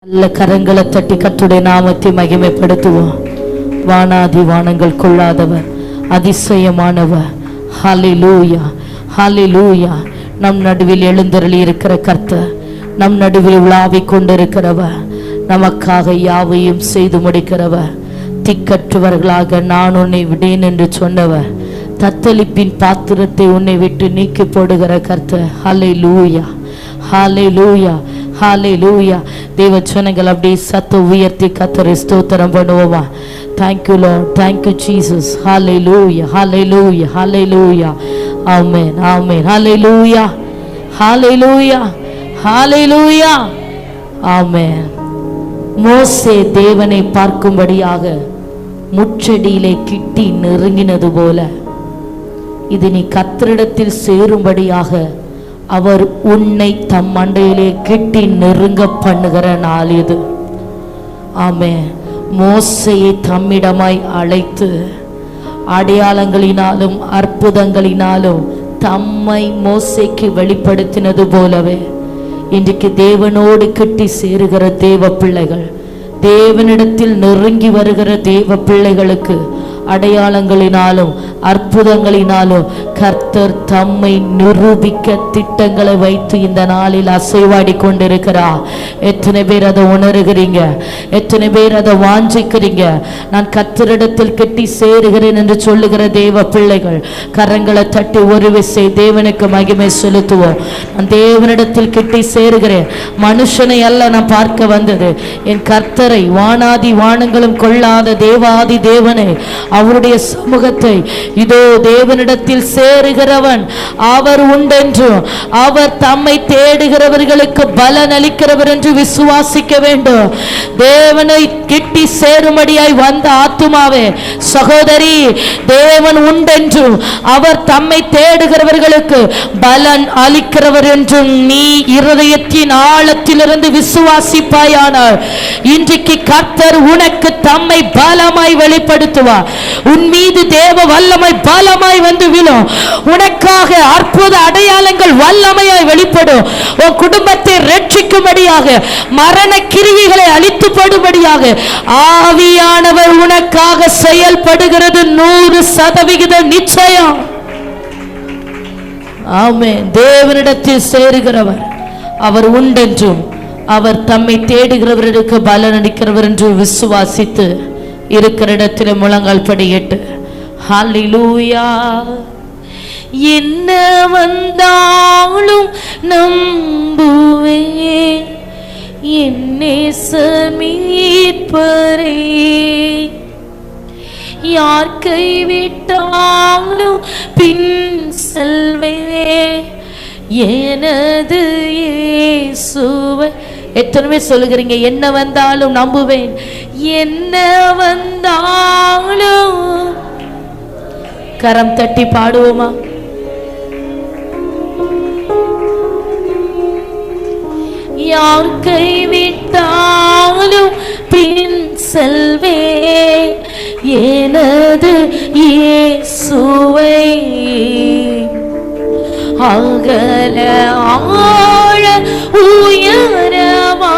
நல்ல கரங்களை தட்டி கர்த்தருடைய நாமத்தை மகிமைப்படுத்துவோம். வானாதி வானங்கள் கொள்ளாதவர், அதிசயமானவர். ஹல்லேலூயா, ஹல்லேலூயா. நம் நடுவில் எழுந்தருளி இருக்கிற கர்த்தர், நம் நடுவில் உலாவிக் கொண்டிருக்கிறவர், நமக்காக யாவையும் செய்து முடிக்கிறவர். திக்கற்றவர்களாக நான் உன்னை விடேன் என்று சொன்னவர், தத்தளிப்பின் பாத்திரத்தை உன்னை விட்டு நீக்கி போடுகிற கர்த்தர். ஹல்லேலூயா, ஹல்லேலூயா, ஹல்லேலூயா. தேவ ஜனங்கள் அப்படியே சத்த உயர்த்தி கர்த்தரை ஸ்தோத்திரம் பண்ணுவோமா? Thank you Lord, thank you Jesus. Hallelujah, hallelujah, hallelujah. Amen, amen. Hallelujah, hallelujah, hallelujah. Amen. மோசே தேவனை பார்க்கும்படியாக முச்செடியிலே கிட்டி நெருங்கினது போல, இது நீ கர்த்தரிடத்தில் சேரும்படியாக அவர் உன்னை தம் மண்டையிலே கிட்டி நெருங்க பண்ணுகிற நாள் இது. ஆமென். மோசேயை தம்மிடமாய் அழைத்து அடையாளங்களினாலும் அற்புதங்களினாலும் தம்மை மோசேக்கு வெளிப்படுத்தினது போலவே இன்றைக்கு தேவனோடு கிட்டி சேருகிற தேவ பிள்ளைகள், தேவனிடத்தில் நெருங்கி வருகிற தேவ பிள்ளைகளுக்கு அடையாளங்களினாலும் அற்புதங்களினாலும் கர்த்தர் தம்மை நிரூபிக்க திட்டங்களை வைத்து இந்த நாளில் அசைவாடி கொண்டிருக்கிறார். எத்தனை பேர் அதை உணர்கிறீங்க? எத்தனை பேர் அதை வாஞ்சிக்கிறீங்க? நான் கர்த்தரிடத்தில் கட்டி சேருகிறேன் என்று சொல்லுகிற தேவ பிள்ளைகள் கரங்களை தட்டி ஒரு விசை தேவனுக்கு மகிமை செலுத்துவோம். நான் தேவனிடத்தில் கிட்டி சேருகிறேன். மனுஷனை அல்ல நான் பார்க்க வந்தது, என் கர்த்தரை, வானாதி வானங்களும் கொள்ளாத தேவாதி தேவனை, அவருடைய சமூகத்தை. இதோ தேவனிடத்தில் சேருகிறவன் அவர் உண்டென்றும் அவர் தம்மை தேடுகிறவர்களுக்கு பலன் அளிக்கிறவர் என்று விசுவாசிக்க வேண்டும். தேவனை கிட்டி சேரும்படியாய் வந்த ஆத்துமாவே, சகோதரி, தேவன் உண்டென்றும் அவர் தம்மை தேடுகிறவர்களுக்கு பலன் அளிக்கிறவர் என்றும் நீ இருதயத்தின் ஆழத்திலிருந்து விசுவாசிப்பாயானால் இன்றைக்கு கர்த்தர் உனக்கு தம்மை பலமாய் வெளிப்படுத்துவார். உன் மீது தேவ வல்லமை பலமாய் வந்து விழும். உனக்காக அற்புத அடையாளங்கள் வல்லமையாய் வெளிப்படும். உன் குடும்பத்தை ரட்சிக்கும்படியாக, மரண கிரியைகளை அழித்து போடும்படியாக ஆவியானவர் உனக்காக செயல்படுகிறது 100% நிச்சயம். ஆமென். தேவனிடத்தில் சேருகிறவர் அவர் உண்டென்றும் அவர் தம்மை தேடுகிறவர்களுக்கு பலன் அளிக்கிறவர் என்று விசுவாசித்து இருக்கிற இடத்துல முழங்கால் படியிட்டு ஹல்லேலூயா. என்ன வந்தாலும் நம்புவேன் என் நேசர் மீட்பரே, யார் கைவிட்டாலும் பின் செல்வேன் எனது இயேசுவை. எத்தனை சொல்லுகிறீங்க? என்ன வந்தாலும் நம்புவேன், என்ன வந்தாலும். கரம் தட்டி பாடுவோமா? யார் கைவிட்டாலும் பின் செல்வேன் எனது இயேசுவை. அகல ஆழ உயரமாய்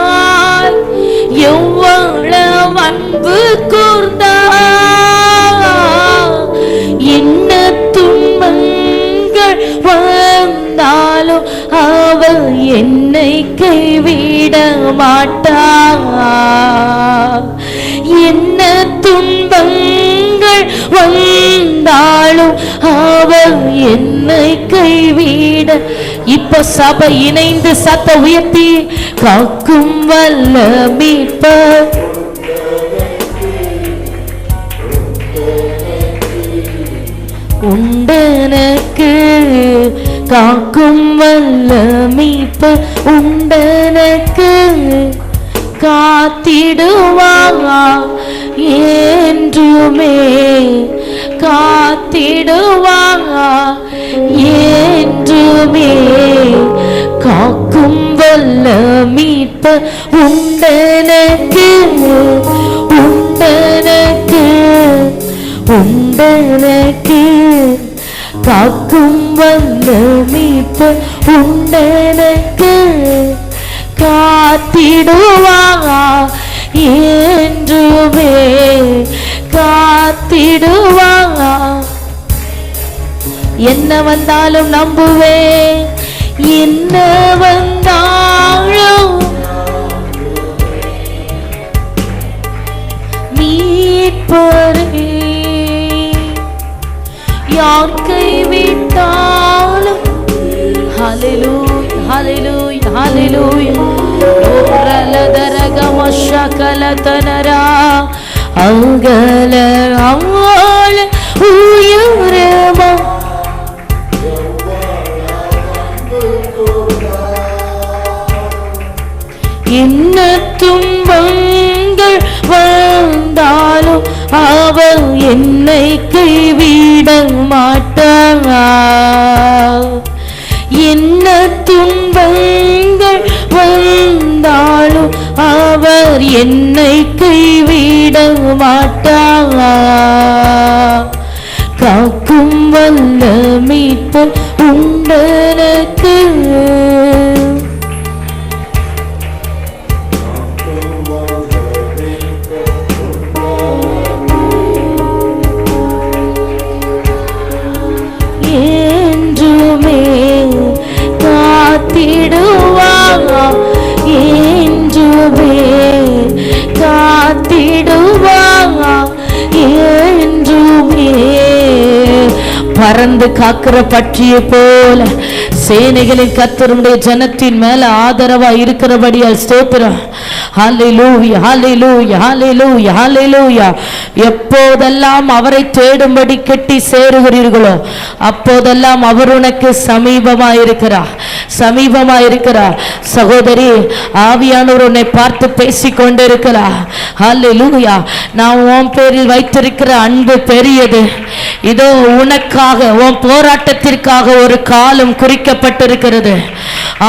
எவ்வளவு அன்பு கூர்ந்தார், என்ன துன்பங்கள் வந்தாலும் அவர் என்னை கைவிட மாட்டார். என்ன துன்பங்கள் வந்தாலும் அவர் என்னை கைவிட. இப்ப சபை இணைந்து சத்த உயர்த்தி காக்கும் வல்ல மீட்பர் உண்டனக்கு, காக்கும் வல்ல மீட்பர் உண்டனக்கு, காத்திடுவாங்க என்றுமே, காத்திடுவாங்க என்றுமே. காக்கும் வல்ல மீட்பர் உண்டனக்கு, உண்டனக்கு, உண்டனக்கு, காக்கும் வல்ல மீட்பர் உண்டனக்கு, காத்திடுவார், என்றுமே காத்திடுவார். என்ன வந்தாலும் நம்புவேன், என்ன வந்தாலும் மீட்பரே. யார் கைவிட்டாலும் ஹல்லேலூயா ஹல்லேலூயா ஹல்லேலூயா. ஓரலதரகமஷகலதனரா அங்கல அம்மாள உயரமா என்ன துன்பங்கள் வந்தாலும் அவர் என்னை கைவிட மாட்டார். என்ன துன்பங்கள் வந்தாலும் அவர் என்னை கைவிட மாட்டார். காக்கும் வல்ல மீட்பர் உண்டனக்கு, என்றுமே காத்திடுவார், என்றுமே காத்திடுவார், என்றுமே. பறந்து காக்கிற பட்சியை போல சேனைகளின் கர்த்தருடைய ஜனத்தின் மேல ஆதரவா இருக்கிறபடியால் ஸ்தோத்திரம். ஹல்லேலூயா ஹல்லேலூயா ஹல்லேலூயா ஹல்லேலூயா. எப்போதெல்லாம் அவரை தேடும்படி கெட்டி சேருகிறீர்களோ அப்போதெல்லாம் அவர் உனக்கு சமீபமாயிருக்கிறார், சமீபமாயிருக்கிறார். சகோதரி, ஆவியானவர் உன்னை பார்த்து பேசிக் கொண்டிருக்கிறார். ஹல்லேலூயா. நான் உன் பேரில் வைத்திருக்கிற அன்பு பெரியது. இதோ உனக்காக உன் போராட்டத்திற்காக ஒரு காலம் குறிக்கப்பட்டிருக்கிறது.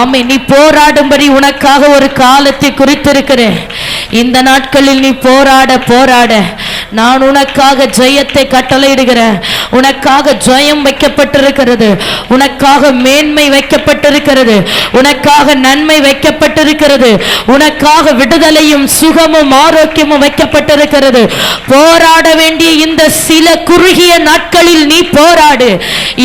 ஆமே, நீ போராடும்படி உனக்காக ஒரு காலத்தை குறித்திருக்கிறேன். இந்த நாட்களில் நீ போராட போராட நான் உனக்காக ஜெயத்தை கட்டளையிடுகிறேன். உனக்காக ஜெயம் வைக்கப்பட்டிருக்கிறது, உனக்காக மேன்மை வைக்கப்பட்டிருக்கிறது, உனக்காக நன்மை வைக்கப்பட்டிருக்கிறது, உனக்காக விடுதலையும் சுகமும் ஆரோக்கியமும் வைக்கப்பட்டிருக்கிறது. போராட வேண்டிய இந்த சில குறுகிய நாட்களில் நீ போராடு.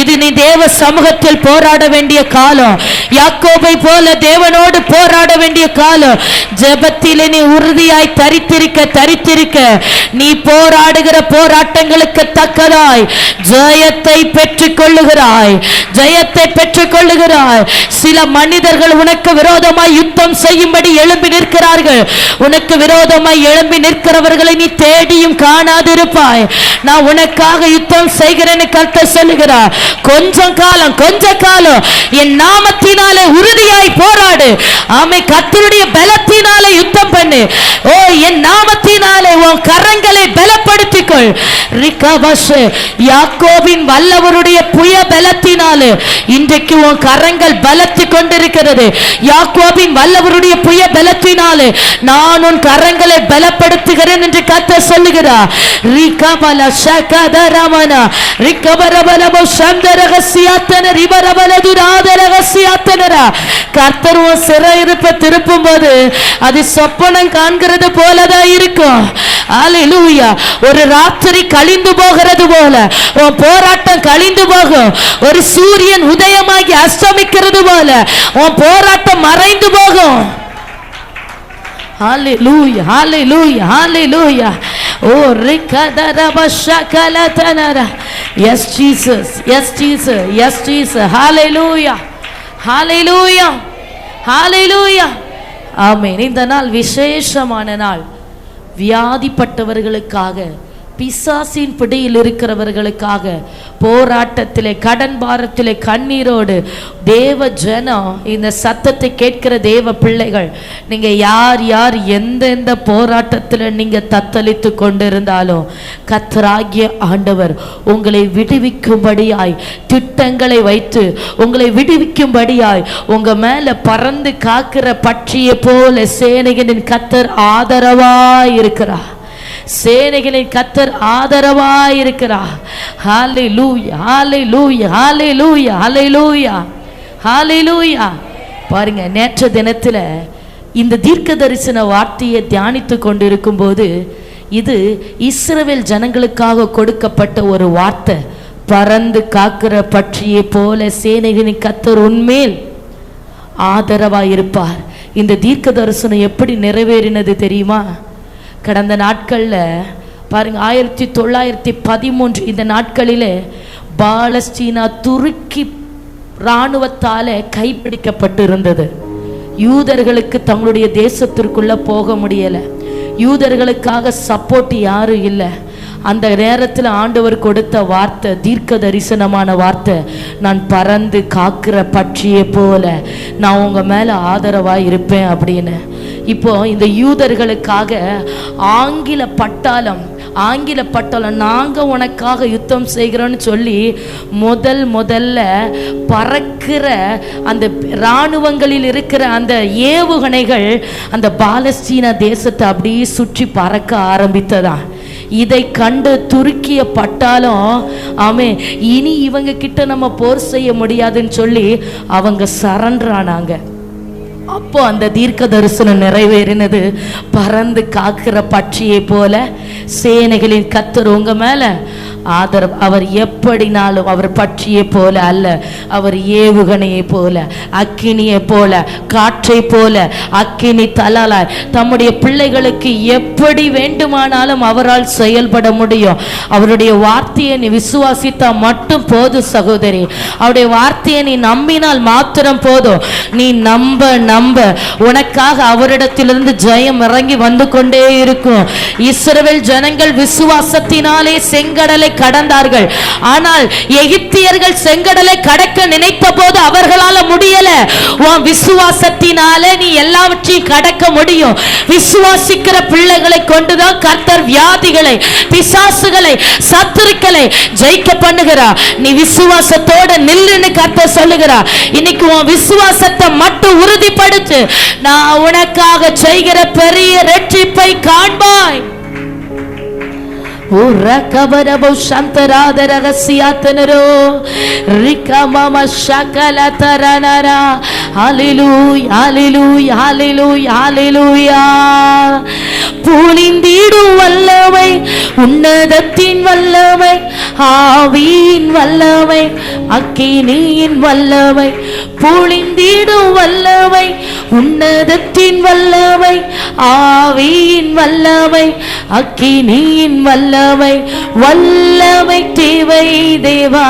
இது நீ தேவ சமூகத்தில் போராட வேண்டிய காலம். யாக்கோபை போல தேவனோடு போராட வேண்டிய காலம். ஜெபத்திலே நீ உறுதியாய் தரித்திருக்க நீ போராடுகிற போராட்டங்களுக்கு தக்கதாய் ஜெயத்தை பெற்றுக் கொள்ளுகிறாய், ஜெயத்தை பெற்றுக் கொள்ளுகிறாய். சில மனிதர்கள் உனக்கு விரோதமாய் யுத்தம் செய்யும்படி எழும்பி நிற்கிறார்கள். உனக்கு விரோதமாய் எழும்பி நிற்கிறவர்களை நீ தேடியும் காணாதிருப்பாய். நான் உனக்காக யுத்தம் செய்கிறேன்னு கர்த்தர் சொல்லுகிறார். கொஞ்ச காலம் என் நாமத்தினாலே உறுதியாய் போராடு. ஆமை, கர்த்தருடைய பலத்தினாலே யுத்தம் பண்ணு. ஓ, என் நாமத்தினாலே உன் கரங்களை பலப்படுத்திக்கொள். யாக்கோபின் வல்லவருடைய புய பலத்தினாலே இன்றைக்கு உன் கரங்கள் பலத்து கொண்டிருக்கிறது. யாக்கோபின் வல்லவருடைய புய பலத்தினாலே நான் உன் கரங்களை பலப்படுத்துகிறேன் என்று கர்த்தர் சொல்லுகிறார். ரிகபல ஷகதரமன ரிகபரபலமோ சந்தரகசியாத்தன ரிபரபலதுராதரகசியாத்தனர. கர்த்தர் உன் சிறையிருப்பை திருப்பும் போது அது சொப்பனம் காண்கிறது போலதான் இருக்கும். அல்லேலூயா. ஒரு ராத்திரி கழிந்து போகிறது போல உன் போராட்டம் கழிந்து போகும். ஒரு சூரியன் உதயமாகி அஸ்தமிக்கிறது போல உன் போராட்டம் மறைந்து போகும். Hallelujah hallelujah hallelujah. ஓ ரிகதரபஷகலதனர. Yes Jesus, yes Jesus, yes Jesus. Hallelujah hallelujah hallelujah. Amen. இந்த நாள் விசேஷமான நாள். வியாதிப்பட்டவர்களுக்காக, பிசாசின் பிடியில் இருக்கிறவர்களுக்காக, போராட்டத்திலே கடன் பாரத்திலே கண்ணீரோடு தேவ ஜனம், இந்த சத்தத்தை கேட்கிற தேவ பிள்ளைகள், நீங்க யார் யார் எந்தெந்த போராட்டத்தில் நீங்க தத்தளித்து கொண்டிருந்தாலும் கர்த்தராகிய ஆண்டவர் உங்களை விடுவிக்கும்படியாய் திட்டங்களை வைத்து உங்களை விடுவிக்கும்படியாய் உங்க மேல பறந்து காக்கிற பட்சியை போல சேனைகளின் கர்த்தர் ஆதரவாய் இருக்கிறார். சேனைகளின் கர்த்தர் ஆதரவாய் இருக்கிறார். ஹல்லேலூயா ஹல்லேலூயா ஹல்லேலூயா ஹல்லேலூயா ஹல்லேலூயா. பாருங்க, நேற்று தினத்துல இந்த தீர்க்க தரிசன வார்த்தையை தியானித்து கொண்டிருக்கும் போது, இது இஸ்ரவேல் ஜனங்களுக்காக கொடுக்கப்பட்ட ஒரு வார்த்தை. பறந்து காக்கிற பட்சியை போல சேனைகளின் கர்த்தர் உன்மேல் ஆதரவாயிருப்பார். இந்த தீர்க்க தரிசனம் எப்படி நிறைவேறினது தெரியுமா? கடந்த நாட்களில் பாருங்க, 1913 இந்த நாட்களில் பாலஸ்தீனா துருக்கி இராணுவத்தால் கைப்பிடிக்கப்பட்டு இருந்தது. யூதர்களுக்கு தங்களுடைய தேசத்திற்குள்ள போக முடியலை. யூதர்களுக்காக சப்போர்ட் யாரும் இல்லை. அந்த நேரத்தில் ஆண்டவர் கொடுத்த வார்த்தை, தீர்க்க தரிசனமான வார்த்தை, நான் பறந்து காக்கிற பட்சியை போல நான் உங்க மேல ஆதரவாக இருப்பேன் அப்படின்னு. இப்போ இந்த யூதர்களுக்காக ஆங்கில பட்டாளம் நாங்க உனக்காக யுத்தம் செய்கிறோன்னு சொல்லி முதல்ல பறக்கிற அந்த இராணுவங்களில் இருக்கிற அந்த ஏவுகணைகள் அந்த பாலஸ்தீன தேசத்தை அப்படியே சுற்றி பறக்க ஆரம்பித்ததா. இதை கண்டு துருக்கிய பட்டாலும் இனி இவங்க கிட்ட நம்ம போர் செய்ய முடியாதுன்னு சொல்லி அவங்க சரண்டர் ஆனாங்க. அப்போ அந்த தீர்க்க தரிசனம் நிறைவேறினது. பறந்து காக்கிற பட்சியை போல சேனைகளின் கர்த்தர் உங்க மேல ஆதரவு. அவர் எப்படினாலும் அவர் பட்சியை போல அல்ல, அவர் ஏவுகணையை போல, அக்கினியை போல, காற்றை போல, அக்கினி தலாலாய் தம்முடைய பிள்ளைகளுக்கு எப்படி வேண்டுமானாலும் அவரால் செயல்பட முடியும். அவருடைய வார்த்தையை நீ விசுவாசித்தா மட்டும் போதும் சகோதரி. அவருடைய வார்த்தையை நீ நம்பினால் மாத்திரம் போதும். நீ நம்ப உனக்காக அவரிடத்திலிருந்து ஜெயம் இறங்கி வந்து கொண்டே இருக்கும். இஸ்ரவேல் ஜனங்கள் விசுவாசத்தினாலே செங்கடலை கடந்தார்கள். ஆனால் எகிப்தியர்கள் செங்கடலை கடக்க நினைத்த போது அவர்களால முடியல. உன் விசுவாசத்தினாலே நீ எல்லாவற்றையும் கடக்க முடியும். விசுவாசிக்கிற பிள்ளைகளை கொண்டுதான் கர்த்தர் வியாதிகளை, பிசாசுகளை, சத்துருக்களை ஜெயிக்க பண்ணுகிறார். நீ விசுவாசத்தோட நில்லுன்னு கர்த்தர் சொல்லுகிறார். இன்னைக்கு உன் விசுவாசத்தை மட்டும் உறுதிப்படுத்து. நான் உனக்காக செய்கிற பெரிய இரட்சிப்பை காண்பாய். Urakabarabu Shantarada Ragasiatanero Rika Mama Shakala Taranara. Hallelujah, hallelujah, hallelujah, hallelujah. பூலிந்திடும் வல்லமை, உன்னதத்தின் வல்லமை, ஆவியின் வல்லமை, அக்கினியின் வல்லமை. பூலிந்திடும் வல்லமை, உன்னதத்தின் வல்லமை, ஆவியின் வல்லமை, அக்கினியின் வல்லமை. வல்லமை தேவை தேவா,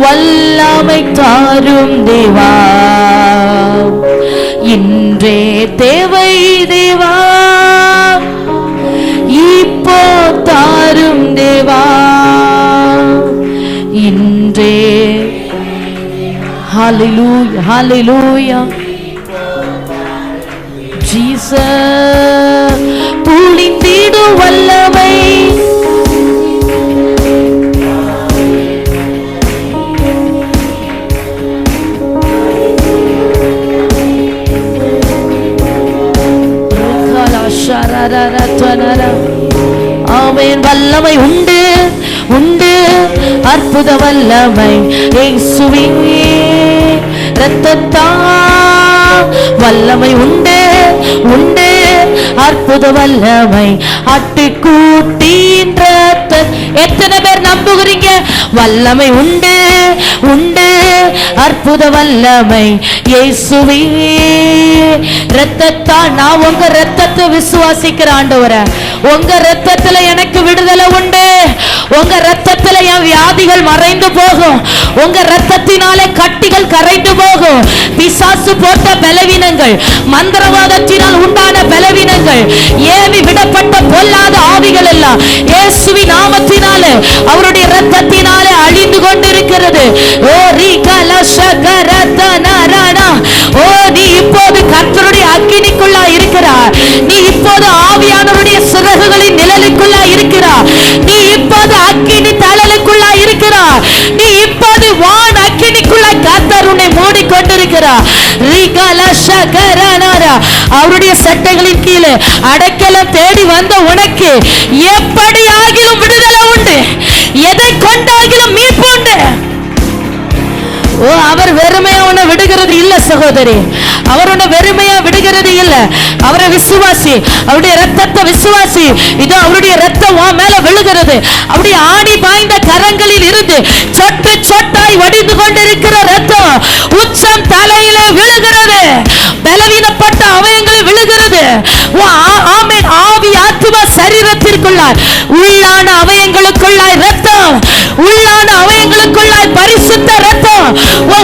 வல்லமை தாரும் தேவா, இன்றே தேவை தேவா, இப்போ தாரும் தேவா, இன்றே. Hallelujah, hallelujah, Jesus. பூலிந்திடும் வல்லமை, ஆமென். வல்லமை உண்டு உண்டு, அற்புத வல்லமை இயேசுவின் இரத்தத்தால். வல்லமை உண்டு உண்டு, அற்புத வல்லமை ஆட்டுக்குட்டியின் இரத்தம். எத்தனை பேர் நம்புகிறீங்க? வல்லமை உண்டு உண்டு, அற்புத வல்லமை இயேசுவின் இரத்தத்தால். நான் உங்க இரத்தத்தை விசுவாசிக்கிற ஆண்டவரே, உங்க இரத்தத்துல எனக்கு விடுதலை உண்டு. உங்க இரத்தத்துல என் வியாதிகள் மறைந்து போகும். உங்க இரத்தத்தினாலே கட்டிகள் கரைந்து போகும். பிசாசு போட்ட பலவீனங்கள், மந்திரவாதத்தினால் உண்டான பலவீனங்கள், ஏவி விடப்பட்ட பொல்லாத ஆவிகள் எல்லாம் இயேசுவின் நாமத்தினாலே, அவருடைய இரத்தத்தினாலே அழிந்து கொண்டிருக்கிறது. ஓ ஓ, நீ இப்போது கர்த்தருடைய அக்கினிக்குள்ளா இருக்கிறார். நீ இப்போது ஆவியானவருடைய சிறகுகளின் நிழலுக்குள்ளா இருக்கிறார். நீ இப்போது அக்கினி தழலுக்குள்ளா இருக்கிறார். நீ இப்போது வான் அக்கினிக்குள்ள கர்த்தர் உன்னை மூடிக்கொண்டிருக்கிறார். அவருடைய சட்டைகளின் கீழே அடைக்கலம் தேடி வந்த உனக்கு எப்படி ஆகிலும் விடுதலை உண்டு. எதை கொண்டாகிலும் மீட்பு உண்டு. ஓ, அவர் வெறுமையா உன்னை விடுகிறது இல்ல சகோதரி, அவர் உன்னை வெறுமையா விடுகிறது இல்ல. அவரை விசுவாசி, அவருடைய ரத்தத்தை விசுவாசி. இதோ அவருடைய ரத்தம் உன் மேல விழுகிறது. அப்படியே ஆடி பாய்ந்த கரங்களில் இருந்து சொட்டு சொட்டாய் வடிந்து கொண்டிருக்கிற ரத்தம் உச்சம் தலையிலே விழுகிறது. பலவீனப்பட்ட அவயங்களில் விழுகிறது. ஆமென். ஆவி ஆத்துமா சரீரத்திற்குள்ளாய் உள்ளான அவயங்களுக்குள்ளாய் ரத்தம், உள்ளான அவயங்களுக்குள்ளாய் பரிசுத்த ரத்தம்,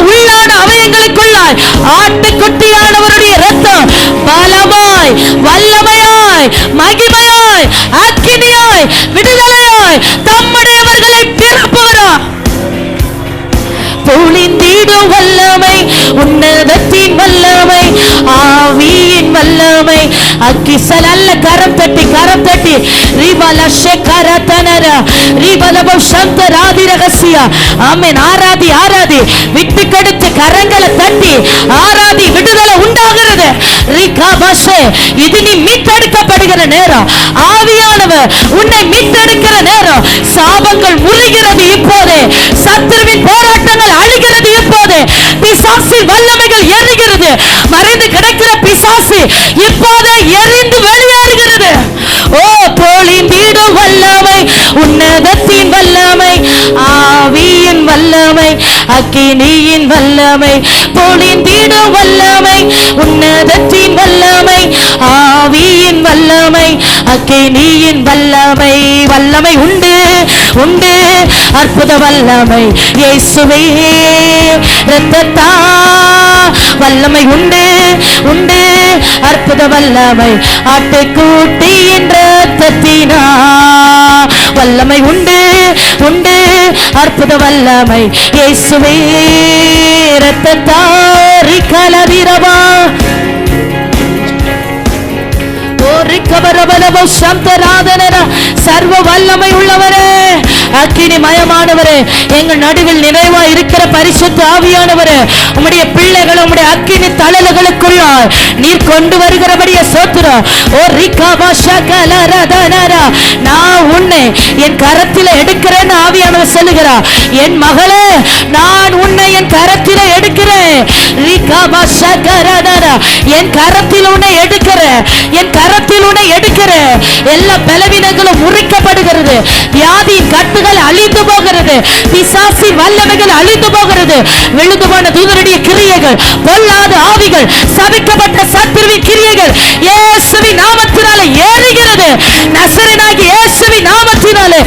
உள்ளான அவயங்களுக்குள்ளாய் ஆட்டுக்குட்டியானவருடைய ரத்தம் பலமாய் வல்லமையாய் மகிமையாய் அக்கினியாய் விடுதலையாய் தம்முடையவர்களை பிறப்புகிறா. பொழிந்திடும் வல்லமை, உன்னதத்தின் வல்லமை, ஆவியின் வல்லமை. அக்கிசல் அல்ல, கரம் தட்டி கரம் தட்டி ரிபலஷே கரதனர ரிபலபோ சந்தராதி ரகசிய. ஆமென். ஆராதி ஆராதி, விட்டு கொடுத்து கரங்களை தட்டி ஆராதி. விடுதலை உண்டாகிறது. ரிகாபஷே, இது நீ மீட்டெடுக்கப்படுகிற நேரம். ஆவியானவர் உன்னை மீட்டெடுக்கிற நேரம். சாபங்கள் முறிகிறது இப்போதே. சத்துருவின் போராட்டங்கள் அழிகிறது இப்போது. பிசாசின் வல்லமைகள் எரிகிறது. மறைந்து கிடக்கிற பிசாசு இப்போதே எரிந்து வெளியேறுகிறது. ஓ, பொழிந்திடும் வல்லமை, உன்னதத்தின் வல்லமை, ஆவியின் வல்லமை, அக்கினியின் வல்லமை. பொழிந்திடும் வல்லமை, உன்னதத்தின் வல்லமை, ஆவியின் வல்லமை, அக்கினியின் வல்லமை. வல்லமை உண்டு உண்டு, அற்புத வல்லமை இயேசுவே இரத்தத்தா. வல்லமை உண்டு உண்டு, அற்புத வல்லமை ஆட்டுக்குட்டியின் இரத்தத்தினா. வல்லமை உண்டு உண்டு, அற்புத வல்லமை இயேசுவே இரத்தத்தா. ரிகலவிரவா சர்வ வல்லமை உள்ளவரே, அக்கினி மயமானவரே, எங்கள் நடுவில் நிறைவா இருக்கிற பரிசுத்த ஆவியானவரே, உம்முடைய பிள்ளைகள் உம்முடைய அக்கினி தழலுகளுக்குள்ளாய் நீர் கொண்டு வருகிறபடிய சோத்திரம். ஓ ரிகாபாஷகலரதனரா, நான் உன்னை என் கரத்தில எடுக்கிறேன்னு ஆவியானவர் சொல்லுகிறார். என் மகளே, நான் உன்னை என் கரத்தில எடுக்கிறேன். ரிகாபாஷகரதனரா, என் கரத்தில் உன்னை எடுக்கிறேன், என் கரத்தில் உன்னை எடுக்கிறேன். எல்லா பலவீனங்களும் முறிக்கப்படுகிறது. வியாதி கட்டுகள் அழிந்து போகிறது. பிசாசி வல்லமைகள் அழிந்து போகிறது. விழுந்து போன தூதருடைய கிரியைகள், பொல்லாத ஆவிகள், சபிக்கப்பட்ட சத்துருவின் கிரியைகள் இயேசுவின் நாமத்தினாலே ஏறுகிறது. நசரேயனாகிய இயேசுவின் நாமத்தினாலே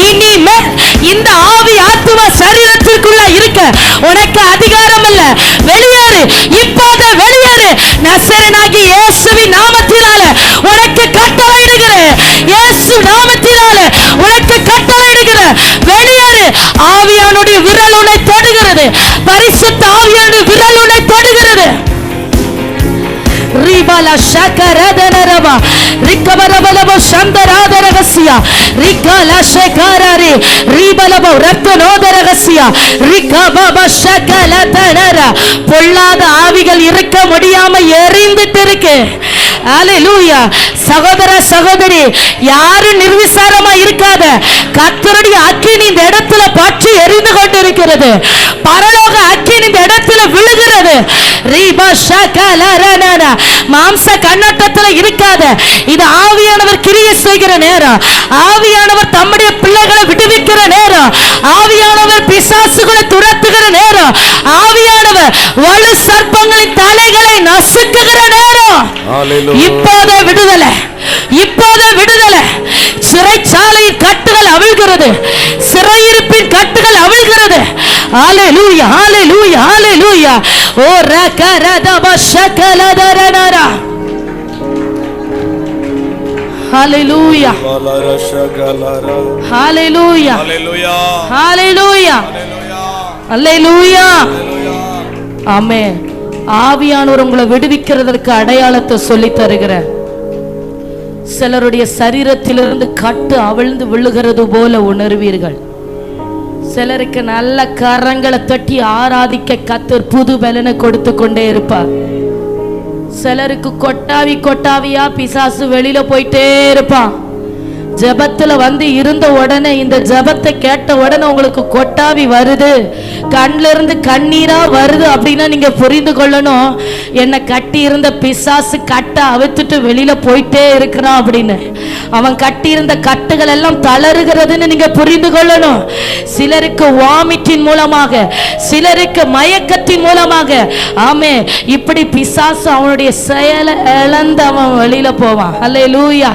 இனிமேல் இந்த ஆவி ஆத்துமா சரீரத்திற்குள்ள இருக்க உனக்கு அதிகாரம் இல்ல. வெளியேறு, இப்போது வெளியேறு. நசரேயனாகிய இயேசுவின் நாமத்தினாலே உனக்கு கட்டளையிடுகிறேன். இயேசு நாமத்தினாலே உனக்கு கட்டளையிடுகிறேன். வெளியேறு. ஆவியானுடைய விரல் உன்னை தொடுகிறது. பரிசுத்த ஆவியானுடைய விரல் உன்னை தொடுகிறது. ரிபல ஷகரதனரவா ரிகபரபலபோ சந்தராதரகசியா ரிகல ஷகரரி ரிபலபோ ரத்னோதரகசியா ரிகபப ஷகலதனர. பொல்லாத ஆவிகள் இருக்க முடியாம எரிந்துட்டு இருக்கு. அல்லேலூயா. சகோதர சகோதரி, யாரும் நிர்விசாரமா இருக்காத. கர்த்தருடைய அக்கினி இந்த இடத்துல பற்றி எரிந்து கொண்டிருக்கிறது. பரலோக அக்கினி இந்த இடத்துல விழுகிறது. மாம்ச கண்ணோட்டத்துல இருக்காத. இது ஆவியானவர் கிரியை செய்கிற நேரம். ஆவியானவர் தம்முடைய பிள்ளைகளை விடுவிக்கிற நேரம். ஆவியானவர் பிசாசுகளை துரத்துகிற நேரம். ஆவியானவர் வலு சர்ப்பங்களின் தலைகளை நசுக்குகிற நேரம். இப்போதே விடுதலை, இப்போதே விடுதலை. சிறைச்சாலையின் கட்டுகள் அவிழ்கிறது. சிறையிருப்பின் கட்டுகள் அவிழ்கிறது. ஹalleluya hallelujah hallelujah. ஓ ரகரதப ஷகலதரனரா. ஹalleluya ஹalleluya ஹalleluya ஹalleluya. ஆமென். ஆவியானவர் உங்களை விடுவிக்கிறதற்கு அடையாளத்தை சொல்லி தருகிறார். சிலருடைய சரீரத்திலிருந்து கட்டு அவிழ்ந்து விழுகிறது போல உணர்வீர்கள். சிலருக்கு நல்ல கரங்களை தட்டி ஆராதிக்க கர்த்தர் புது பலனை கொடுத்து கொண்டே இருப்பார். சிலருக்கு கொட்டாவி கொட்டாவியா பிசாசு வெளியில போயிட்டே இருப்பான். ஜெபத்துல வந்து இருந்த உடனே, இந்த ஜெபத்தை கேட்ட உடனே உங்களுக்கு கொட்ட கொட்டாவி வருது, கண்ல இருந்து கண்ணீரா வருது அப்படின்னா நீங்க புரிந்து கொள்ளணும், என்னை கட்டி இருந்த பிசாசு கட்டை அவித்துட்டு வெளியில போயிட்டே இருக்கிறான் அப்படின்னு. அவன் கட்டி இருந்த கட்டுகள் எல்லாம் தளருகிறதுன்னு நீங்க புரிந்து கொள்ளணும். சிலருக்கு வாமிட்டின் மூலமாக, சிலருக்கு மயக்கத்தின் மூலமாக, ஆமே, இப்படி பிசாசு அவனுடைய செயலை இழந்து அவன் வெளியில போவான். அல்லேலூயா,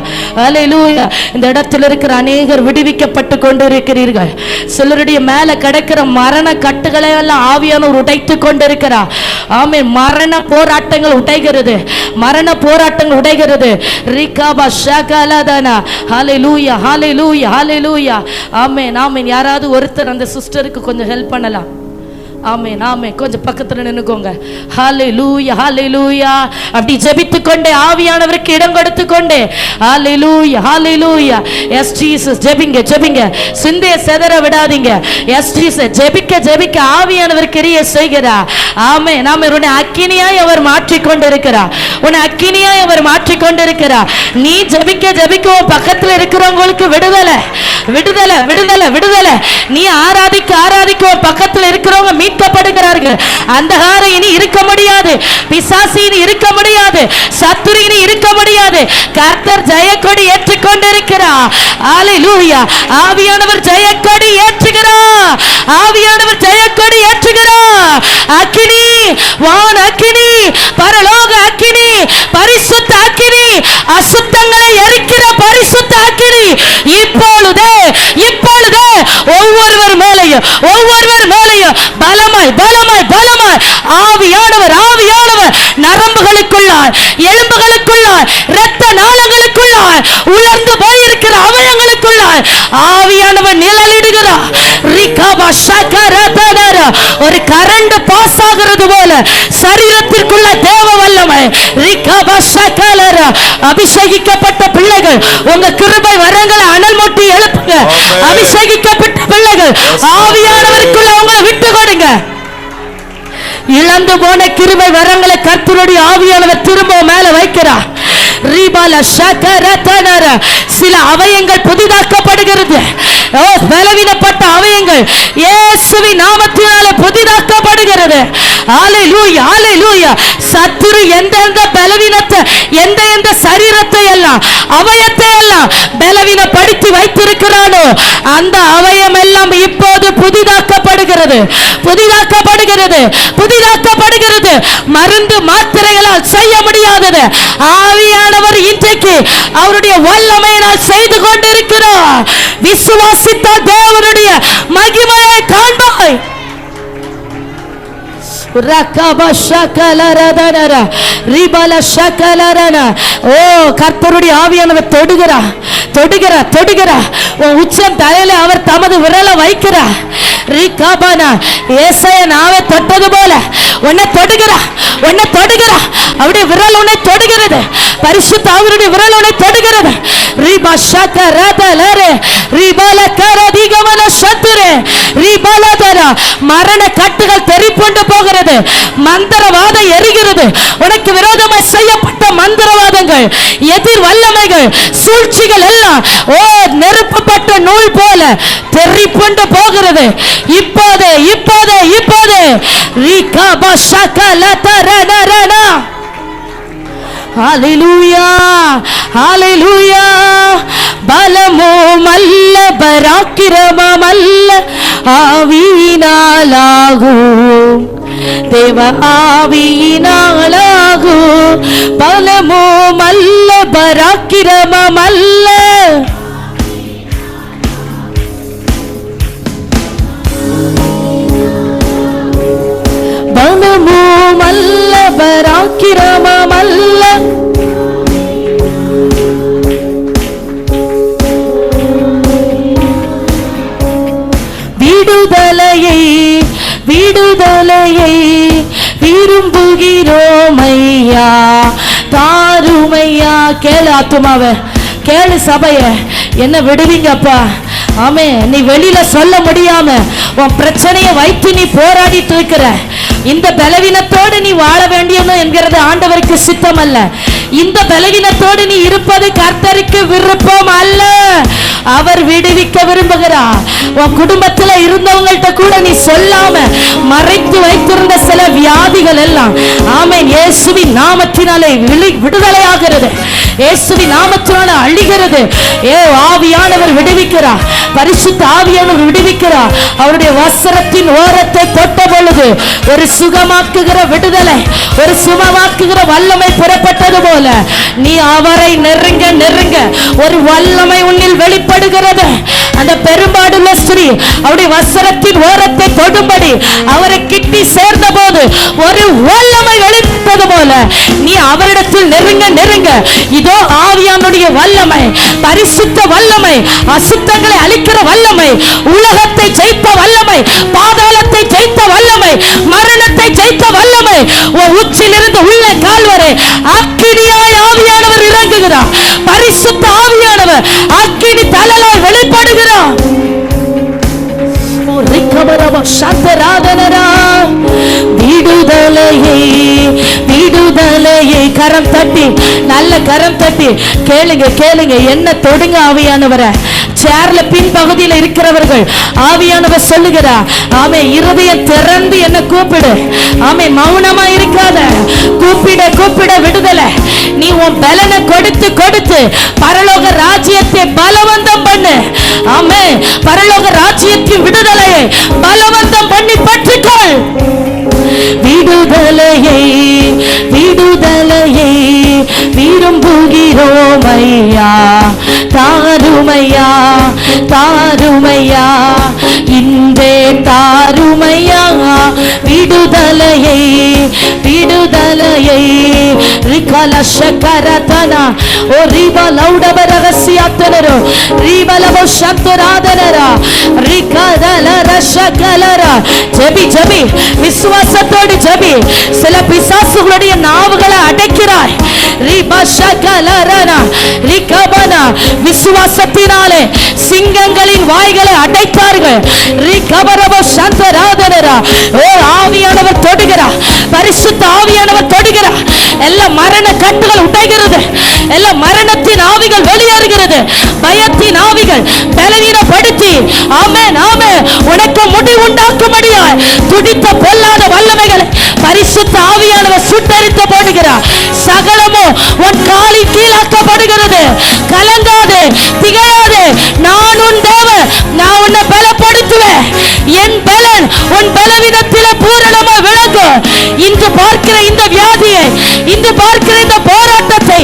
அல்லேலூயா. இந்த இடத்துல இருக்கிற அநேகர் விடுவிக்கப்பட்டு கொண்டு இருக்கிறீர்கள். சிலருடைய மேல கிடைக்கிற மரண கட்டுகளை எல்லாம் ஆவியானவர் உடைத்து கொண்டிருக்கிறார். ஆமே, மரண போராட்டங்கள் உடைகிறது, மரண போராட்டங்கள் உடைகிறது. ரிகாபா ஷகலதனா. ஹல்லேலூயா, ஹல்லேலூயா, ஹல்லேலூயா. ஆமென், ஆமென். யாராவது ஒருத்தர் அந்த சிஸ்டருக்கு கொஞ்சம் ஹெல்ப் பண்ணலாம்? ஆமென், ஆமென். கொஞ்சம் பக்கத்துல நின்னுக்கோங்க. ஹல்லேலூயா, ஹல்லேலூயா. அப்படி ஜெபித்துக்கொண்டே ஆவியானவருக்கு இடம் கொடுத்துக்கொண்டே ஹல்லேலூயா, ஹல்லேலூயா. S Jesus. ஜெபிங்க, ஜெபிங்க, சிந்தைய செதற விடாதீங்க. S Jesus. ஜெபிக்க ஜெபிக்க ஆவியானவர் கிரியை செய்கிறார். ஆமென், ஆமென். உன்னை அக்கினியாய் அவர் மாற்றிக் கொண்டிருக்கிறார், உன்னை அக்கினியாய் அவர் மாற்றிக் கொண்டிருக்கிறார். நீ ஜெபிக்க ஜெபிக்க பக்கத்துல இருக்கிறவங்களுக்கு விடுதலை, விடுதலை, விடுதலை, விடுதலை. நீ ஆராதிக்க ஆராதிக்க பக்கத்துல இருக்கிறவங்க மீட்கப்படுகிறார்கள். அந்தகாரம் இனி இருக்க முடியாது, பிசாசு இனி இருக்க முடியாது, சத்துரு இனி இருக்க முடியாது. கர்த்தர் ஜெயக்கொடி ஏற்றிக்கொண்டிருக்கிறார். ஹல்லேலூயா. ஆவியானவர் ஜெயக்கொடி ஏற்றுகிறார், ஆவியானவர் ஜெயக்கொடி ஏற்றுகிறார். அக்கினி, வான அக்கினி, பரலோக அக்கினி, பரிசுத்த அக்கினி, அசுத்தங்களை எரிக்கிற பரிசுத்த அக்கினி இப்பொழுதே, இப்பொழுதே ஒவ்வொருவர் மேலையும், ஒவ்வொருவர் மேலையும் பலமாய், பலமாய், பலமாய் ஆவியானவர், ஆவியானவர் நரம்புகளுக்குள்ளாய், எலும்புகளுக்குள்ளாய், இரத்த நாளங்களுக்குள்ளாய், உலர்ந்து போயிருக்கிற அவயங்களுக்குள்ளாய் ஆவியானவர் நிழலிடுகிறார். ரிகாபா ஷகரதனர. ஒரு கரண்ட் பாஸ் ஆகிறது போல சரீரத்திற்குள்ள தேவ வல்லமை. ரிகாபா ஷகலர. அபிஷேகிக்கப்பட்ட பிள்ளைகள் உங்க கிருபை வரங்களை அனல் மூட்டி எழுப்புங்க. அபிஷேகிக்கப்பட்ட பிள்ளைகள் ஆவியானவருக்குள்ள உங்களை விட்டு கொடுங்க. இழந்து போன கிருபை வரங்களை கர்த்தருடைய ஆவியானவர் திரும்ப மேல வைக்கிறார். சில அவயங்கள் புதிதாக்கப்படுகிறது. பலவீனப்பட்ட அவயங்கள் இயேசுவின் நாமத்தினாலே புதிதாக்கப்படுகிறது. ஹல்லேலூயா, ஹல்லேலூயா. சத்துரு எந்தெந்த பலவீனத்தை, எந்த சரீரத்தை எல்லாம், அவயத்தை எல்லாம் பலவீனப்படுத்தி வைத்திருக்கிறானோ அந்த அவயம் எல்லாம் இப்போது புதிதாக்கப்படுகிறது, புதிதாக்கப்படுகிறது, புதிதாக்கப்படுகிறது. மருந்து மாத்திரைகளால் செய்ய முடியாதது ஆவியானவர் இன்றைக்கு அவருடைய வல்லமையினால் செய்து கொண்டிருக்கிறார். விசுவாசித்த தேவனுடைய மகிமையை காண்பாய். ஓ, கர்த்தருடைய ஆவியானவர் தொடுகிறார், தொடுகிறார், தொடுகிறார். உச்சம் தலையில அவர் தமது விரலை வைக்கிறார். ஏசாயாவை தொட்டது போல உன்னை தொடுகிறார், உன்னை தொடுகிறார். அவருடைய விரல் உன்னை தொடுகிறது, பரிசுத்த அவருடைய விரல் உன்னை தொடுகிறது. மரண கட்டுகள் தெரிப்புண்டு போகிறது, மந்திரவாதம் எரிகிறது. உனக்கு விரோதமாய் செய்யப்பட்ட மந்திரவாதங்கள், எதிர் வல்லமைகள், சூழ்ச்சிகள் எல்லாம் ஓ நெருப்பப்பட்ட நூல் போல தெரிப்புண்டு போகிறது. இப்போது, இப்போது, இப்போது ஹல்லேலூயா, ஹல்லேலூயா. பலமும் அல்ல, பராக்கிரமம் அல்ல, ஆவியினாலாகும், தேவ ஆவியினாலாகும். பலமும் அல்ல, பராக்கிரமம் அல்ல, பலமும் அல்ல, பராக்கிரமம் அல்ல. விடுதலையை, விடுதலையை விரும்புகிறோம் ஐயா, தாருமையா. கேளு ஆத்துமாவே, கேளு சபைய, என்ன விடுவீங்கப்பா. ஆமே, நீ வெளியில சொல்ல முடியாம உன் பிரச்சனையை வைத்து நீ போராடிட்டு இருக்கிற இந்த பலவீனத்தோடு நீ வாழ வேண்டியது என்கிறது ஆண்டவருக்கு சித்தம் அல்ல. இந்த பலவீனத்தோடு நீ இருப்பது கர்த்தருக்கு விருப்பம் அல்ல. அவர் விடுவிக்க விரும்புகிறார். உன் குடும்பத்துல இருந்தவங்கள்ட்ட கூட நீ சொல்லாம மறைத்து வைத்திருந்த சில வியாதிகள் எல்லாம் ஆமென் இயேசுவின் நாமத்தினாலே விடுதலையாகிறது. இயேசுவின் நாமத்தினாலே அழிகிறது. ஆவியானவர் விடுவிக்கிறார். பரிசுத்த ஆவியானவர் விடுவிக்கிறார். அவருடைய வஸ்திரத்தின் ஓரத்தை தொட்ட பொழுது ஒரு சுகமாக்குகிற விடுதலை, ஒரு சுகமாக்குகிற வல்லமை புறப்பட்டது போல நீ அவரை நெருங்க நெருங்க ஒரு வல்லமை உன்னில் வெளிப்படுகிறது. அந்த பெரும்பாடுள்ள ஸ்திரீ அவருடைய வஸ்திரத்தின் ஓரத்தை தொடும்படி அவரை கிட்டி சேர்ந்த போது ஒரு வல்லமை வெளிப்பட்டது போல நீ அவரிடத்தில் நெருங்க நெருங்க இதோ ஆவியானுடைய வல்லமை, பரிசுத்த வல்லமை, அசுத்தங்களை அழிக்கிற வல்லமை, உலகத்தை ஜெயித்த வல்லமை, பாதாளத்தை ஜெயித்த வல்லமை, மரணத்தை ஜெயித்த வல்லமை உன் உச்சிலிருந்து உள்ள கால் வரை அக்கினியாய் ஆவியானவர் இறங்குகிறார். பரிசுத்த ஆவியானவர் அக்கினி தலலாய் வெளிப்படுகிறார். விடுதலையை விடுதலையை கரம் தட்டி, நல்ல கரம் தட்டி கேளுங்க கேளுங்க. என்ன தொடுங்க ஆவியானவரை. சேர்ல பின் பகுதியில் இருக்கிறவர்கள் ஆவியானவர் சொல்லுகிறார், ஆமே இருதயம் திறந்து என்ன கூப்பிடு. ஆமே மௌனமா இருக்காத, கூப்பிட கூப்பிட விடுதலை. நீ உன் பலனை கொடுத்து கொடுத்து பரலோக ராஜ்யத்தை பலவந்தம் பண்ணு. ஆமே பரலோக ராஜ்யத்தின் விடுதலையை பலவந்தம் பண்ணி பற்றிக்கொள். விடுதலையை விடுதலையை விரும்புகிறோம் ஐயா, தாருமையா தாருமையா இன்றே தாருமையா. விடுதலையை விடுதலையை ரிகலஷகரதனா ஓ ரிபலௌடபரகசியாத்தனரோ ரிபலபோஷந்தராதனரா ரிகதலரஷகலரா. ஜெபி ஜெபி, விசுவாசத்தோடு ஜெபி. சில பிசாசுகளுடைய நாவுகளை அடைக்கிறாய். ரிபஷகலரனா ரிகபனா, விசுவாசத்தினாலே சிங்கங்களின் வாய்களை அடைத்தார்கள். ரிகபரபோஷந்தராதனரா. ஓ ஆவியானவர் தொடுகிறார், பரிசுத்த ஆவியானவர் தொடுகிறார். எல்லா மரண கட்டுகள் உடைகிறது, எல்லா மரணத்தின் ஆவிகள் வெளியேறுகிறது, பயத்தின் ஆவிகள் பலவீனப்படுத்தி ஆமென் ஆமென் உனக்கு முடிவு உண்டாக்கும்படியாய் துடித்த பொல்லாத வல்லமைகளை பரிசுத்த ஆவியானவர் சுட்டரித்து போடுகிறார். சகலமோ உன் காலின் கீழாக்கப்படுகிறது. கலங்காதே, திகையாதே, நான் உன் தேவன், நான் உன்னை பலப்படுத்துவேன். என் பலன் உன் பலவீனத்திலே பூரணமா விளங்கும். இன்று பார்க்கிற இந்த வியாதியை, இன்று பார்க்கிற இந்த போராட்டத்தை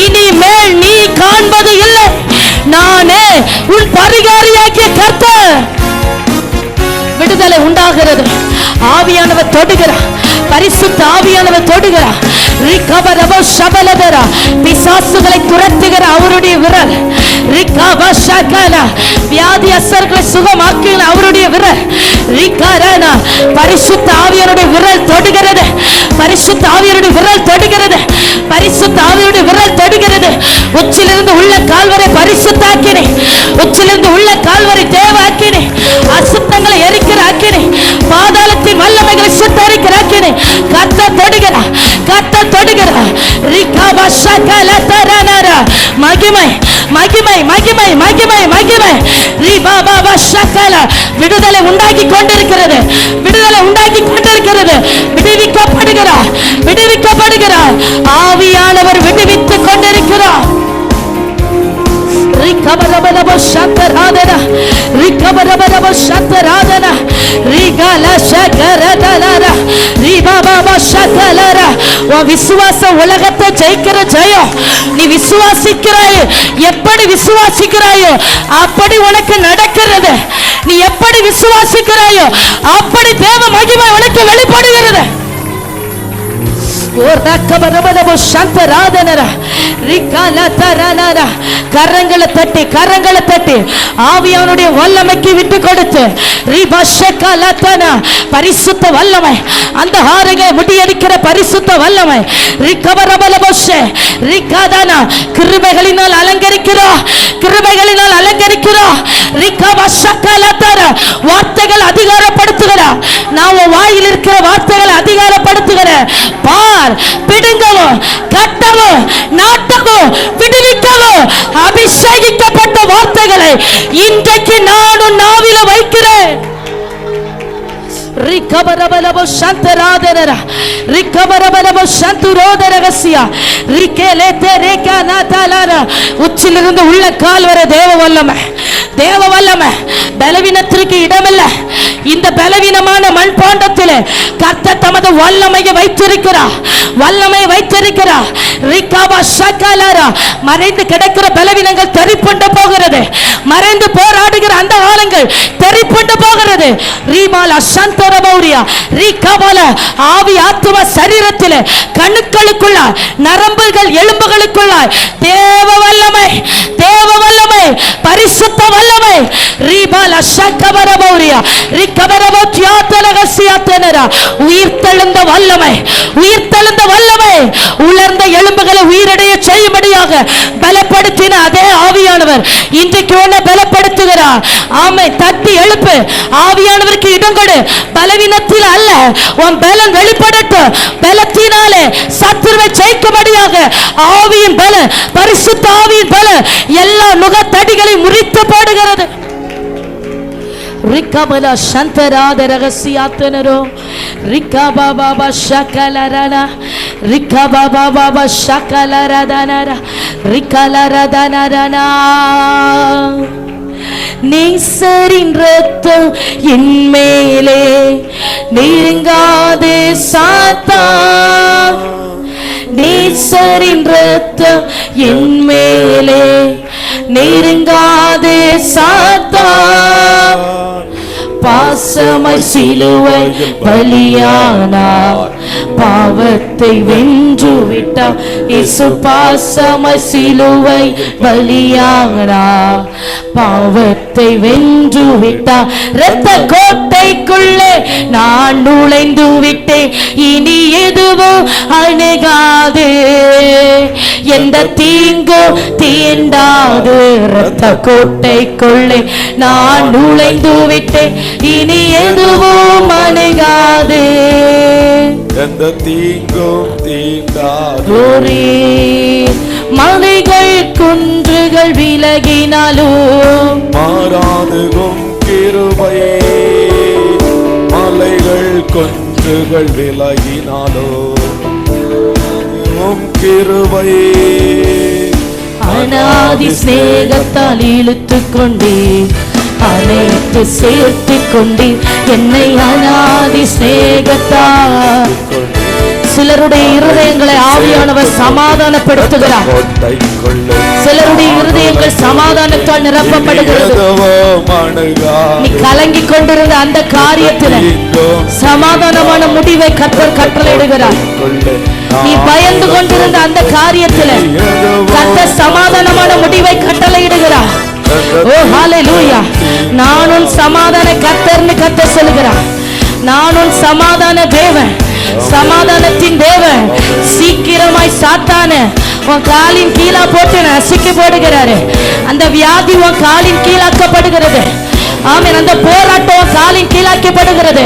இனிமேல் நீ காண்பது இல்லை. நானே உன் பரிகாரியாகிய கர்த்தர். விடுதலை உண்டாகிறது. ஆவியானவர் தொடுகிறார், பரிசுத்த ஆவியானவர் தொடுகிறார். ரிகபரபோ ஷபலதரா, பிசாசுகளை துரத்துகிற அவருடைய விரல். ரிகபஷகல, வியாதி அசர்களை சுகமாக்குகிற அவருடைய விரல். ரிகரனா, பரிசுத்த ஆவியானுடைய விரல் தொடுகிறது. பரிசுத்த ஆவியானுடைய விரல் தொடுகிறது. பரிசுத்த ஆவியானுடைய விரல் தொடுகிறது. உச்சிலிருந்து உள்ள கால்வரை பரிசுத்தாக்கினே, உச்சிலிருந்து உள்ள கால்வரை தேவாக்கினே, அசுத்தங்களை எரிக்கிற அக்கினே, பாதாளத்தின் வல்லமைகளை சுத்தரிக்கிற அக்கினே. கர்த்தர் தொடுகிறார், கர்த்தர் தொடுகிறார். ரிகபஷகலதரனரா, மகிமை மகிமை மகிமை மகிமை மகிமை. ரிபபஷகல, விடுதலை உண்டாக்கி கொண்டிருக்கிறது, விடுதலை உண்டாக்கி கொண்டிருக்கிறது. விடுவிக்கப்படுகிறார், விடுவிக்கப்படுகிறார். ஆவியானவர் விடுவித்துக் கொண்டிருக்கிறார். ரிகபரபரபோ சந்தராதனா, ரிகபரபரபோ சந்தராதனா, ரிகலஷகரதலரா, ரிபபபஷகலரா. உன் விசுவாசம் உலகத்தை ஜெயிக்கிற ஜெயம். நீ விசுவாசிக்கிறாய், எப்படி விசுவாசிக்கிறாயோ அப்படி உனக்கு நடக்கிறது. நீ எப்படி விசுவாசிக்கிறாயோ அப்படி தேவ மகிமை உனக்கு வெளிப்படுகிறது. கரங்களை தட்டி கரங்களை தட்டி ஆவியானுடைய வல்லமைக்கு விட்டு கொடுத்து பரிசுத்த வல்லமை, அந்த ஹாரங்களை முடியடிக்கிற பரிசுத்த வல்லமை. கிருபைகளினால் அலங்கரிக்கிறோம், கிருபைகளினால் அலங்கரிக்கிறோம். வார்த்தைகள் அதிகாரப்படுத்துகிறார். நான் வாயில் இருக்கிற வார்த்தைகளை அதிகாரப்படுத்துகிறேன். பார், பிடுங்கவும் கட்டவும் நாட்டவும் விடுவிக்கவும் அபிஷேகிக்கப்பட்ட வார்த்தைகளை ரிகபரபலபோ சந்தராதரர ரிகபரபலபோ சந்துரோதரகசியா ரிகேலேதே ரேகாநாதலர உச்சிலிருந்து உள்ள கால் வரை தேவ வல்லமை, தேவ வல்லமை. பலவீனத்திற்கு இடமில்ல. இந்த பலவீனமான மண்பாண்டத்திலே கர்த்தர் தமது வல்லமையை வைத்திருக்கிறார், வல்லமையை வைத்திருக்கிறார். ரிகாபா ஷகலரா மறைந்து கிடக்கிற பலவீனங்கள் தெரிப்பட்டு போகிறது, மறைந்து போராடுகிற அந்த ஆளுங்கள் தெரிப்பட்டு போகிறது. ரீமாலா சந்தரபௌரியா ரிகாபால ஆவி ஆத்தும சரீரத்திலே கணுக்களுக்குள்ள நரம்புகள் எலும்புகளுக்குள்ள தேவ வல்லமை, தேவ வல்லமை, பரிசுத்த வல்லமை. ரீபாலா ஷகபரபௌரியா ரிகபரபோத்யாதலகசியாதனரா உயிர்த்தெழுந்த வல்லமை, உயிர்த்தெழுந்த வல்லமை. உலர்ந்த எலும்புகளை உயிரடைய செய்யும்படியாக பலப்படுத்தின அதே ஆவியானவர் இன்றைக்கு உன்னை பலப்படுத்துகிறார். ஆமை, தட்டி எழுப்பு. ஆவியானவருக்கு இடம் கொடு. பலவீனத்தில் அல்ல, உன் பலன் வெளிப்படட்டும். பலத்தினாலே சத்துருவை ஜெயிக்கும்படியாக ஆவியின் பலன், பரிசுத்த ஆவியின் பலன் எல்லா நுகத்தடிகளை முறித்து போடுகிறது. ரிகபல சந்தராத ரகசியாத்தனரோ ரிகபா பாபா ஷகலரனா ரிகபா பாபா ஷகலரதனரா ரிகலரதனரனா. நேசரின் ரத்தம் என் மேலே நெருங்காதே சாத்தான், நேசரின் ரத்தம் என் மேலே நெருங்காதே சாத்தான். பாசமாய் சிலுவை பலியானார், பாவத்தை வென்று விட்டார். இயேசு பாசமாய் சிலுவை பலியானார், பாவத்தை வென்று விட்டார். இரத்த கோட்டைக்குள்ளே நான் நுழைந்து விட்டேன், இனி எதுவும் அணுகாது, எந்த தீங்கும் தீண்டாது. இரத்த கோட்டைக்குள்ளே நான் நுழைந்து விட்டேன், இனி எதுவும் அணுகாது, எந்த தீங்கும் தீண்டாது. மலைகள் குன்றுகள் விலகினாலும் மாறாதுகும் கிருபை, மலைகள் குன்றுகள் விலகினாலும் கிருபை. அநாதி சிநேகத்தால் இழுத்து கொண்டே அனைத்து சேர்த்து கொண்டே என்னை அநாதி சிநேகத்தால். சிலருடைய இருதயங்களை ஆவியானவர் சமாதானப்படுத்துகிறார், சிலருடைய இருதயங்கள் சமாதானத்தால் நிரப்பப்படுகிறது. நீ கலங்கி கொண்டிருந்த அந்த காரியத்தில் சமாதானமான முடிவை கர்த்தர் கட்டளையிடுகிறார். நீ பயந்து கொண்டிருந்த அந்த காரியத்தில் கர்த்தர் சமாதானமான முடிவை கட்டளையிடுகிறார். ஓ ஹல்லேலூயா. நான் உன் சமாதான கர்த்தர்னு கர்த்தர் சொல்லுகிறார். நான் உன் சமாதான தேவன், சமாதானத்தின் தேவன். சீக்கிரமாய் சாத்தான உன் காலின் கீழா போட்டு நசுக்கி போடுகிறாரு. அந்த வியாதி உன் காலின் கீழாக்கப்படுகிறது. ஆமென். அந்த போராட்டம் காலின் கீழாக்கப்படுகிறது.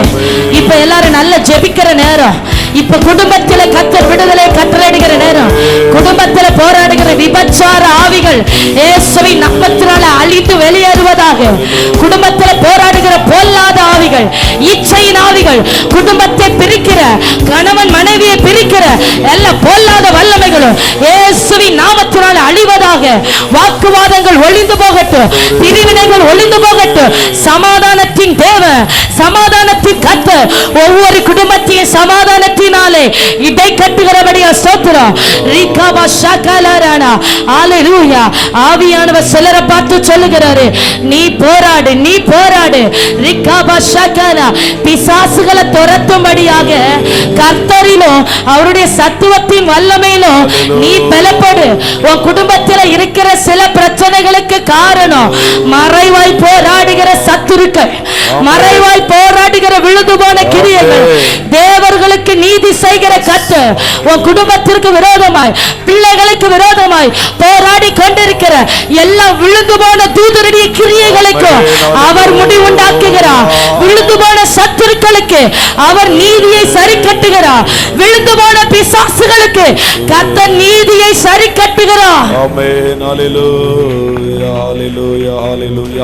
இப்ப எல்லாரும் நல்ல ஜெபிக்கிற நேரம். இப்ப குடும்பத்தில கர்த்தர் விடுதலை கட்டளையிடுகிற நேரம். குடும்பத்தில போராடுகிற விபச்சார ஆவிகள் இயேசுவின் நாமத்தினால அழித்து வெளியேறுவதாக. குடும்பத்தில போராடுகிற பொல்லாத ஆவிகள், இச்சையின் ஆவிகள், குடும்பத்தை பிரிக்கிற, கணவன் மனைவியை பிரிக்கிற எல்லா பொல்லாத வல்லமைகளும் இயேசுவின் நாமத்தினால அழிவதாக. வாக்குவாதங்கள் ஒளிந்து போகட்டும், பிரிவினைகள் ஒளிந்து போகட்டும். சமாதானத்தின் தேவன், சமாதானத்தின் கர்த்தர் ஒவ்வொரு குடும்பத்தையும் சமாதானத்தினாலே இடை கட்டுகிறபடியா ஸ்தோத்திரம். ரிகாபா ஷகலரனா. ஹல்லேலூயா. ஆவியானவர் சிலரை பார்த்து சொல்லுகிறாரு, நீ போராடு, நீ போராடு. ரிகாபா ஷகலா. பிசாசுகளை துரத்தும்படியாக கர்த்தரிலும் அவருடைய சத்துவத்தின் வல்லமையிலும் நீ பலப்படு. உன் குடும்பத்தில் இருக்கிற சில பிரச்சனைகளுக்கு காரணம் மறைவாய் போராடுகிற சத்துருக்கள், மறைவாய் போராடுகிற விழுது போன கிரியைகள். தேவர்களுக்கு நீதி செய்கிற கர்த்தர் உன் குடும்பத்திற்கு விரோதமாய், பிள்ளைகளுக்கு விரோதமாய் போராடி கொண்டிருக்கிற எல்லா விழுந்து போன தூதருடைய கிரியைகளுக்கு அவர் முடிவுண்டாக்குகிறார். விழுந்து போன சத்துருக்களுக்கு அவர் நீதியை சரி கட்டுகிறார். விழுந்து போன பிசாசுகளுக்கு கர்த்தர் நீதியை சரி கட்டுகிறார். ஆமென். ஹல்லேலூயா, ஹல்லேலூயா, ஹல்லேலூயா.